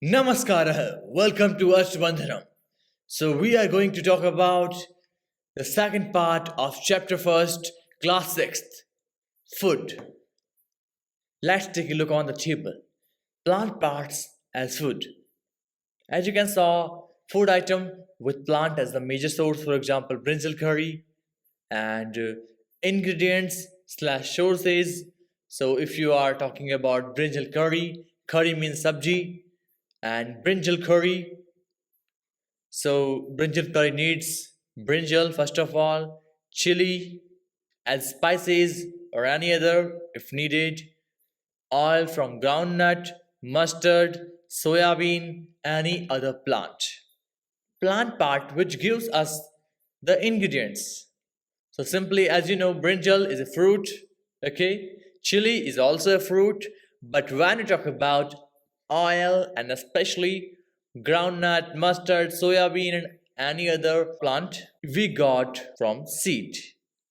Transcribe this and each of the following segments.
Namaskara, welcome to Ashwandhanam. So we are going to talk about the second part of chapter first, class 6th, food. Let's take a look on the table. Plant parts as food. As you can saw, food item with plant as the major source, for example, brinjal curry and ingredients slash sources. So if you are talking about brinjal curry, curry means sabji, and brinjal curry. So brinjal curry needs brinjal first of all, chili as spices or any other if needed, oil from groundnut, mustard, soya bean, any other plant. Plant part which gives us the ingredients. So simply as you know, brinjal is a fruit, okay? Chili is also a fruit, but when we talk about oil and especially groundnut, mustard, soya bean, and any other plant, we got from seed.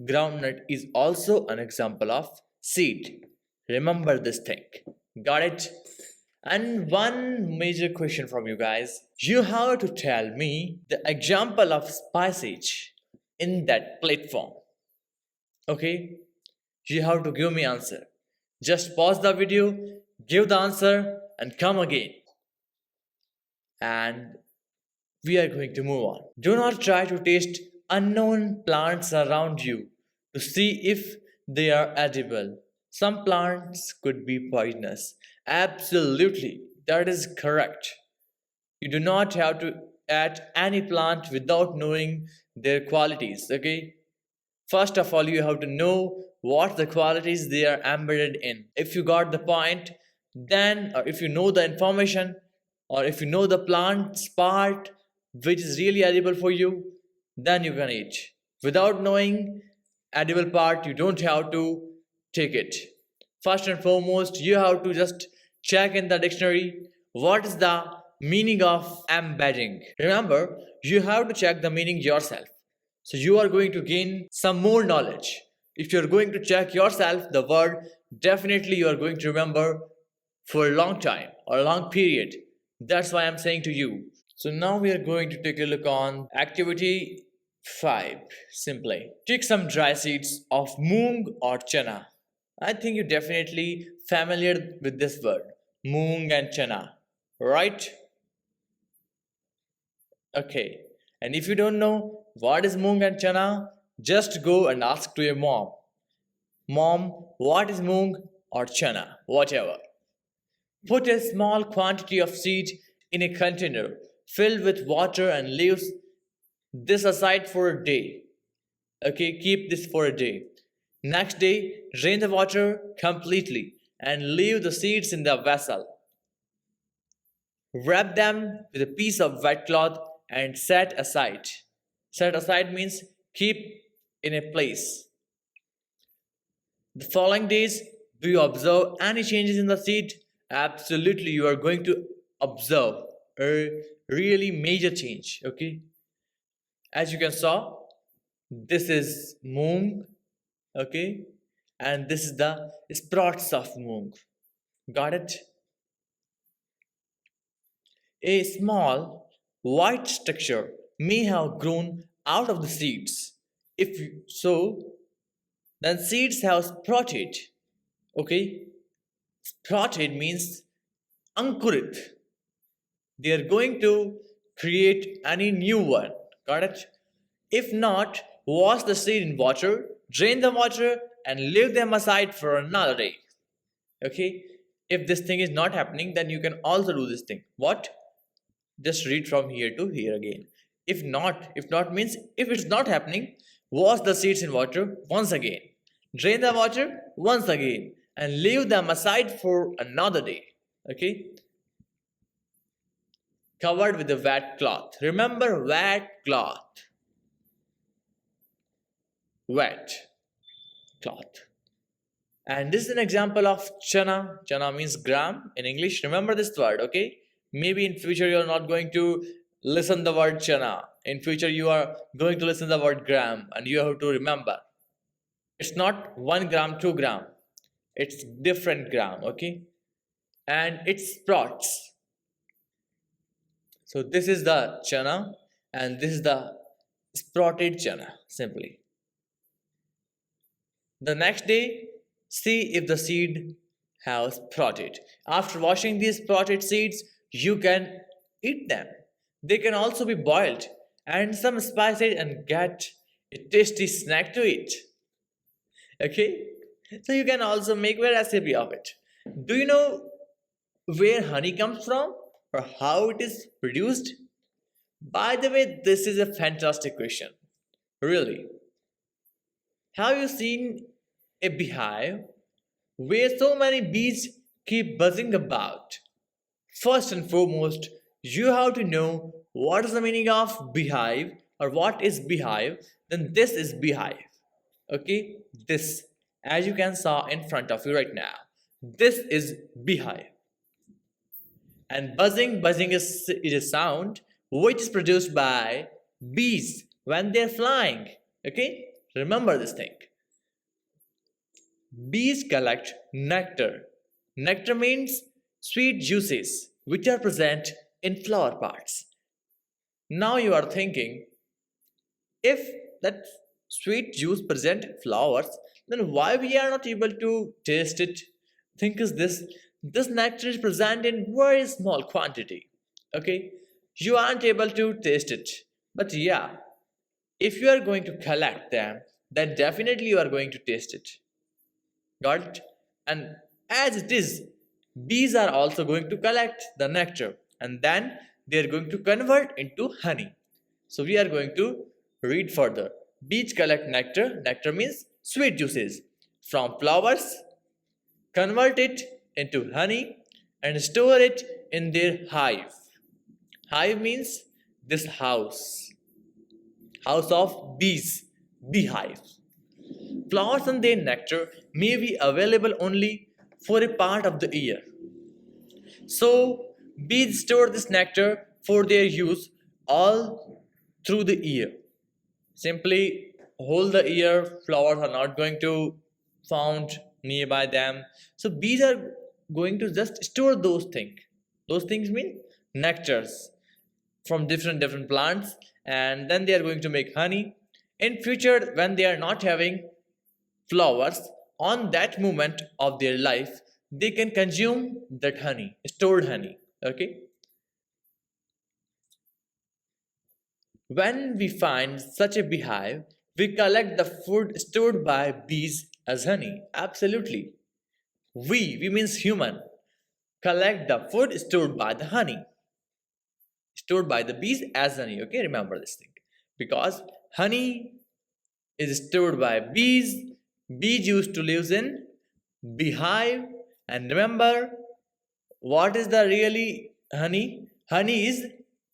Groundnut is also an example of seed. Remember this thing. Got it? And one major question from you guys. You have to tell me the example of spices in that platform. Okay? You have to give me answer. Just pause the video, give the answer, and come again. And we are going to move on. Do not try to taste unknown plants around you to see if they are edible. Some plants could be poisonous. Absolutely, that is correct. You do not have to add any plant without knowing their qualities, okay? First of all, you have to know what the qualities they are embedded in. If you got the point, then, or if you know the information, or if you know the plant's part which is really edible for you, then you can eat. Without knowing edible part, you don't have to take it. First and foremost, you have to just check in the dictionary what is the meaning of embedding. Remember, you have to check the meaning yourself. So you are going to gain some more knowledge. If you're going to check yourself the word, definitely you are going to remember for a long time or a long period. That's why I'm saying to you. So now we are going to take a look on activity 5. Simply take some dry seeds of moong or chana. I think you're definitely familiar with this word, moong and chana, right? Okay. And if you don't know what is moong and chana, just go and ask to your mom. Mom, what is moong or chana? Whatever. Put a small quantity of seed in a container filled with water and leave this aside for a day. Okay, keep this for a day. Next day, drain the water completely and leave the seeds in the vessel. Wrap them with a piece of wet cloth and set aside. Set aside means keep in a place. The following days, do you observe any changes in the seed? Absolutely, you are going to observe a really major change. Okay, as you can saw, this is moong, okay, and this is the sprouts of moong. Got it? A small white structure may have grown out of the seeds. If so, then seeds have sprouted. Okay, sprouted means ankurit. They are going to create any new one. Got it? If not, wash the seed in water, drain the water, and leave them aside for another day. Okay? If this thing is not happening, then you can also do this thing. What? Just read from here to here again. If not means if it's not happening, wash the seeds in water once again. Drain the water once again and leave them aside for another day. Okay? Covered with a wet cloth. Remember, wet cloth. Wet cloth. And this is an example of chana. Chana means gram in English. Remember this word, okay? Maybe in future you are not going to listen the word chana. In future you are going to listen the word gram, and you have to remember. It's not 1 gram, 2 gram. It's different gram, okay? And it sprouts. So this is the chana and this is the sprouted chana simply. The next day, see if the seed has sprouted. After washing these sprouted seeds, you can eat them. They can also be boiled and some spiced and get a tasty snack to eat. Okay? So you can also make a recipe of it. Do you know where honey comes from or how it is produced? By the way, this is a fantastic question. Really. Have you seen a beehive where so many bees keep buzzing about? First and foremost, you have to know what is the meaning of beehive or what is beehive. Then this is beehive. Okay, this as you can saw in front of you right now. This is beehive. And buzzing is a sound which is produced by bees when they're flying. Okay, remember this thing. Bees collect nectar. Nectar means sweet juices which are present in flower parts. Now you are thinking, if that sweet juice present in flowers, then why we are not able to taste it? Think is this nectar is present in very small quantity. Okay, you aren't able to taste it. But yeah, if you are going to collect them, then definitely you are going to taste it. Got it? And as it is, bees are also going to collect the nectar and then they are going to convert into honey. So we are going to read further. Bees collect nectar. Nectar means sweet juices from flowers, convert it into honey, and store it in their hive. Hive means this house of bees, beehive. Flowers and their nectar may be available only for a part of the year. So, bees store this nectar for their use all through the year. Simply whole the year, flowers are not going to found nearby them. So bees are going to just store those things. Those things mean nectars from different plants, and then they are going to make honey. In future, when they are not having flowers, on that moment of their life, they can consume that honey, stored honey. Okay. When we find such a beehive, we collect the food stored by bees as honey. Absolutely. We means human, collect the food stored by the honey, stored by the bees as honey. Okay, remember this thing. Because honey is stored by bees, bees used to live in beehive. And remember, what is the really honey? Honey is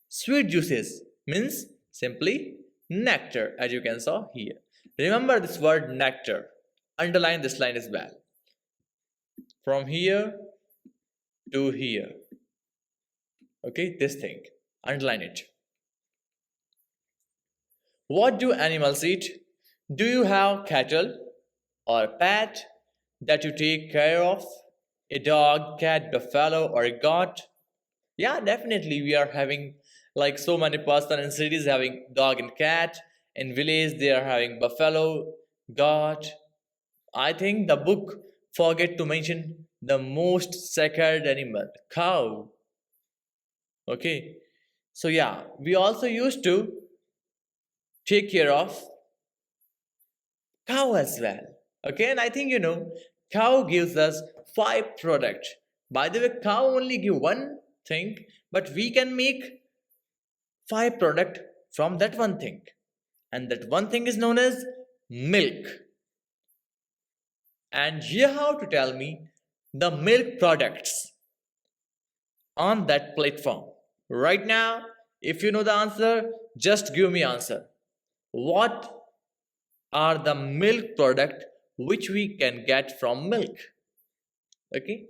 sweet juices, means simply nectar, as you can saw here. Remember this word nectar. Underline this line as well. From here to here. Okay, this thing. Underline it. What do animals eat? Do you have cattle or pet that you take care of? A dog, cat, buffalo, or a goat? Yeah, definitely. We are having like so many person in cities having dog and cat. In village, they are having buffalo, goat. I think the book forget to mention the most sacred animal, cow. Okay. So yeah, we also used to take care of cow as well. Okay, and I think cow gives us five products. By the way, cow only give one thing, but we can make five product from that one thing. And that one thing is known as milk. And you have to tell me the milk products on that platform. Right now, if you know the answer, just give me answer. What are the milk product which we can get from milk? Okay.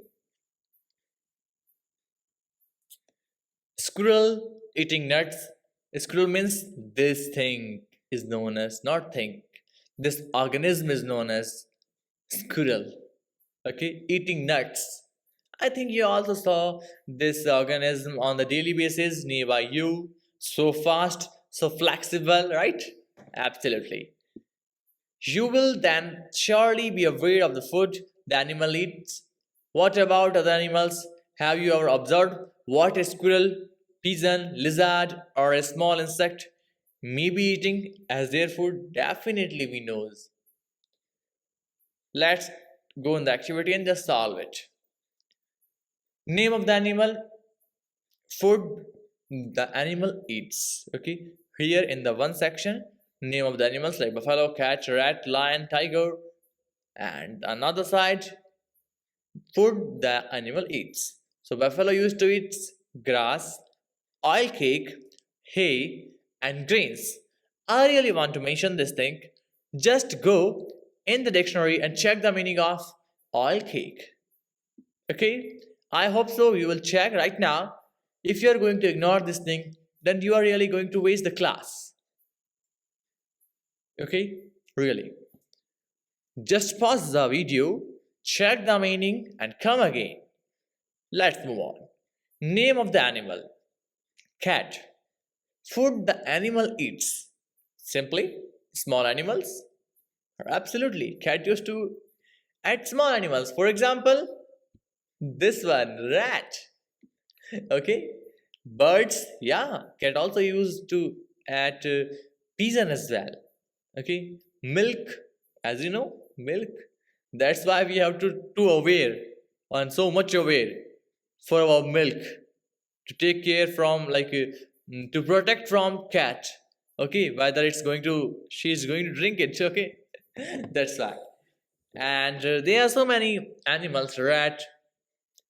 Squirrel eating nuts. Squirrel means this thing is known as, not thing. This organism is known as squirrel. Okay, eating nuts. I think you also saw this organism on the daily basis nearby you. So fast, so flexible, right? Absolutely. You will then surely be aware of the food the animal eats. What about other animals? Have you ever observed what a squirrel, pigeon, lizard, or a small insect may be eating as their food? Definitely we knows. Let's go in the activity and just solve it. Name of the animal, food the animal eats. Okay, here in the one section, name of the animals like buffalo, cat, rat, lion, tiger, and another side, food the animal eats. So buffalo used to eat grass, oil cake, hay, and grains. I really want to mention this thing. Just go in the dictionary and check the meaning of oil cake. Okay? I hope so. You will check right now. If you are going to ignore this thing, then you are really going to waste the class. Okay? Really. Just pause the video, check the meaning, and come again. Let's move on. Name of the animal, cat. Food the animal eats. Simply, small animals. Absolutely. Cat used to eat small animals. For example, this one, rat. Okay. Birds, yeah. Cat also used to eat pigeon as well. Okay. Milk, as you know, milk. That's why we have to aware and so much aware for our milk to take care from to protect from cat. Okay, whether it's going to she's going to drink it. Okay, that's why. And there are so many animals. Rat,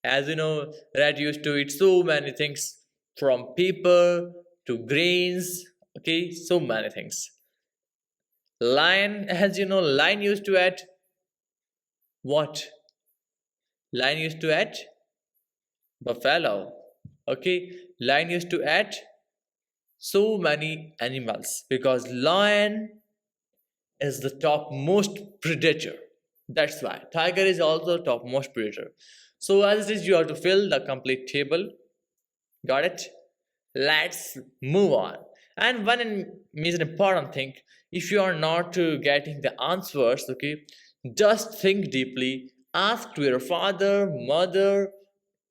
as you know, rat used to eat so many things from paper to grains. Okay, so many things. Lion, as you know, lion used to eat what? Lion used to eat buffalo. Okay, lion used to eat so many animals because lion is the topmost predator. That's why tiger is also topmost predator. So as it is, you have to fill the complete table. Got it? Let's move on. And one is an important thing. If you are not getting the answers, okay, just think deeply. Ask to your father, mother,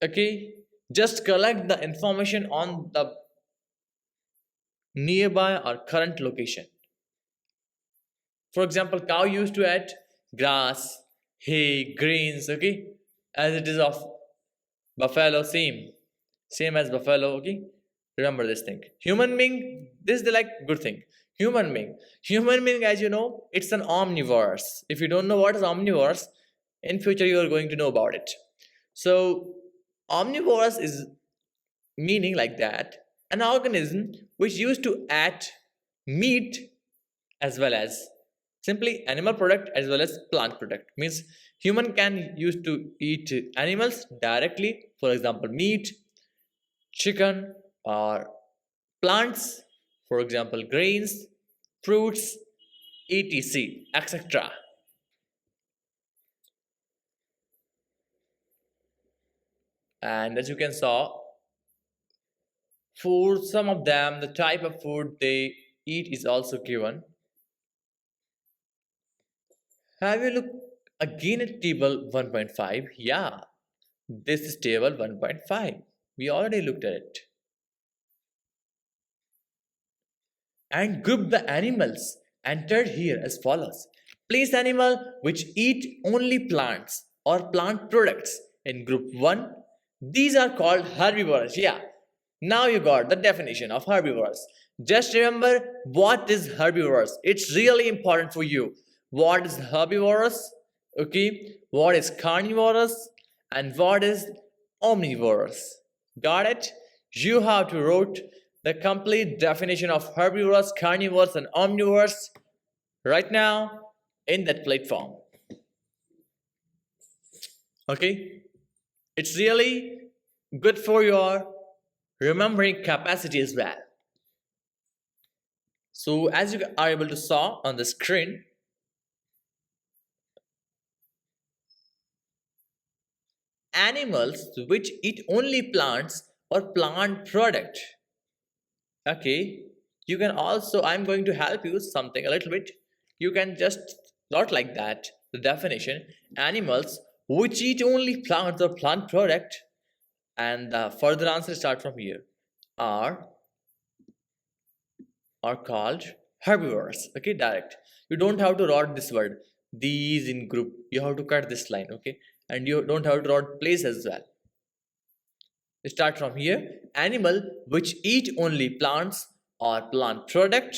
okay. Just collect the information on the nearby or current location. For example, cow used to eat grass, hay, grains, okay, as it is of buffalo, same as buffalo, okay. Remember this thing. Human being, this is the like good thing. Human being, as you know, it's an omnivores. If you don't know what is omnivores, in future you are going to know about it. So, omnivores is meaning like that an organism which used to eat meat as well as simply animal product as well as plant product means human can use to eat animals directly, for example meat, chicken, or plants, for example grains, fruits, etc, etc. And as you can saw, for some of them the type of food they eat is also given. Have you looked again at table 1.5? Yeah, this is table 1.5. We already looked at it. And group the animals entered here as follows. Place animal which eat only plants or plant products in group 1. These are called herbivores. Yeah, now you got the definition of herbivores. Just remember what is herbivores. It's really important for you. What is herbivores? Okay, what is carnivorous and what is omnivores? Got it? You have to write the complete definition of herbivores, carnivores, and omnivores right now in that platform. Okay? It's really good for your remembering capacity as well. So as you are able to saw on the screen, animals which eat only plants or plant product. Okay, you can also, I'm going to help you something a little bit. You can just not like that. The definition: animals which eat only plants or plant product, and the further answer start from here, are are called herbivores. Okay, direct. You don't have to write this word, these in group. You have to cut this line, okay? And you don't have to write place as well. Start from here. Animal which eat only plants or plant product,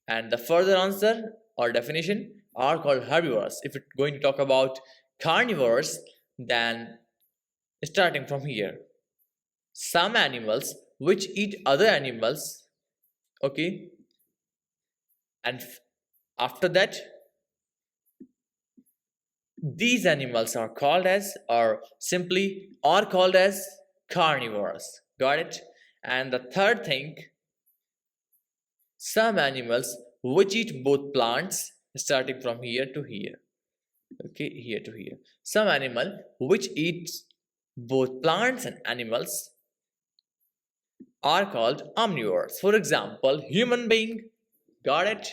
and the further answer or definition are called herbivores. If it's going to talk about carnivores, then starting from here, some animals which eat other animals, okay, and after that these animals are called as, or simply are called as, carnivores. Got it? And the third thing, some animals which eat both plants, starting from here to here. Okay, here to here. Some animal which eats both plants and animals are called omnivores. For example, human being. Got it?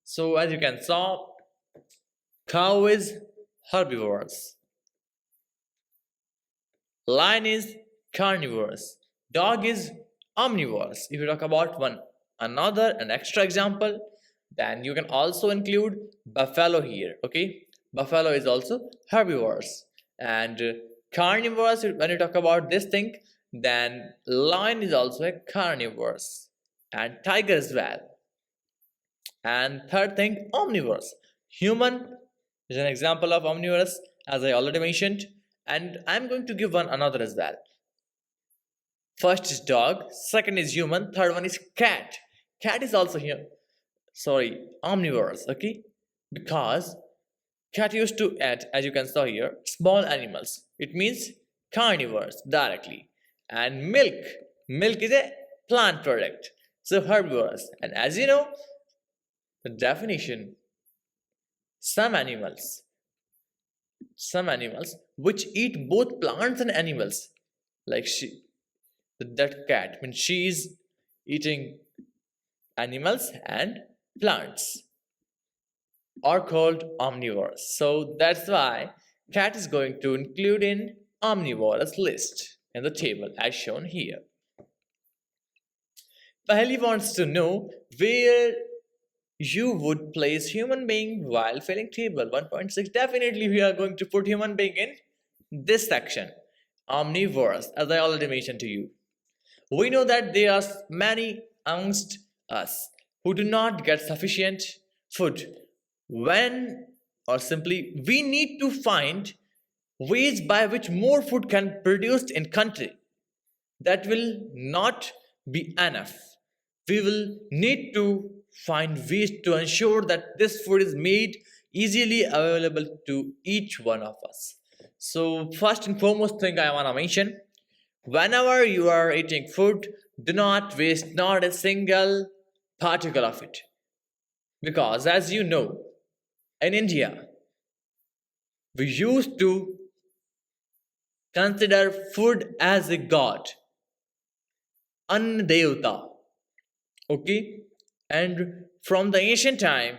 So as you can saw, cow is herbivores. Lion is carnivores. Dog is omnivores. If you talk about an extra example, then you can also include buffalo here. Okay, buffalo is also herbivores. And carnivores, when you talk about this thing, then lion is also a carnivores, and tiger as well. And third thing, omnivores. Human is an example of omnivores, as I already mentioned, and I'm going to give one another as well. First is dog, second is human, third one is cat. Cat is also here. Sorry, omnivores, okay? Because cat used to eat, as you can see here, small animals. It means carnivores directly. And milk is a plant product. So herbivores. And as you know, the definition, some animals which eat both plants and animals, like that cat, I mean, she is eating animals and plants, are called omnivores. So that's why cat is going to include in omnivores list in the table as shown here. Paheli wants to know where you would place human being while filling table 1.6. Definitely we are going to put human being in this section, omnivores, as I already mentioned to you. We know that there are many amongst us who do not get sufficient food. When, or simply, we need to find ways by which more food can be produced in country. That will not be enough. We will need to find ways to ensure that this food is made easily available to each one of us. So first and foremost thing I want to mention, whenever you are eating food, do not waste not a single particle of it. Because as you know, in India, we used to consider food as a god, Annadevata. Okay? And from the ancient time,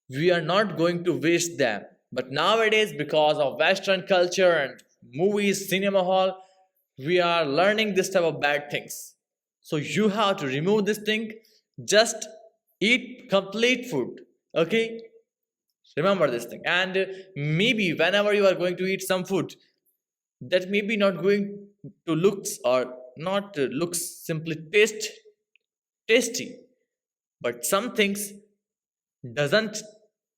we are not going to waste them. But nowadays, because of Western culture and movies, cinema hall, we are learning this type of bad things. So you have to remove this thing. Just eat complete food. Okay? Remember this thing. And maybe whenever you are going to eat some food, that may be not going to looks or not looks simply tasty, but some things doesn't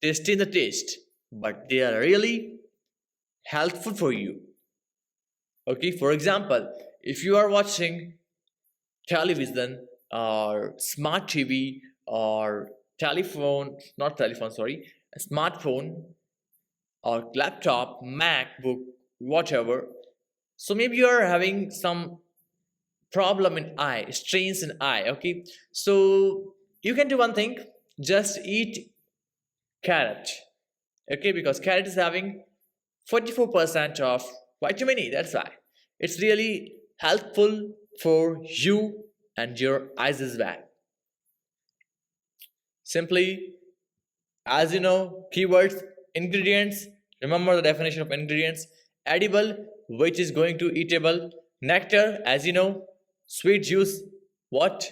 tasty in the taste, but they are really helpful for you. Okay, for example, if you are watching television or smart TV or telephone, not telephone, sorry, a smartphone or laptop, MacBook, whatever. So maybe you are having some problem in eye, strains in eye. Okay, so you can do one thing: just eat carrot. Okay, because carrot is having 44% of Vitamin E, that's why. It's really helpful for you and your eyes as well. Simply, as you know, keywords, ingredients, remember the definition of ingredients. Edible, which is going to eatable. Nectar, as you know. Sweet juice, what?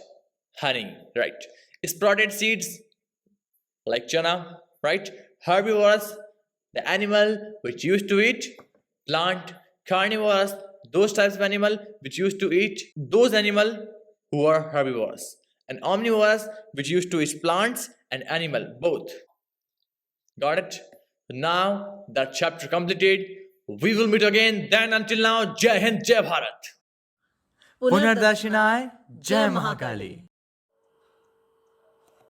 Honey, right. Sprouted seeds, like chana, right? Herbivores, the animal which used to eat plant. Carnivores, those types of animal which used to eat those animal who are herbivores. And omnivores, which used to eat plants and animal both. Got it? Now that chapter completed. We will meet again. Then until now, Jai Hind, Jai Bharat. पुनर्दर्शनाय Jai Mahakali.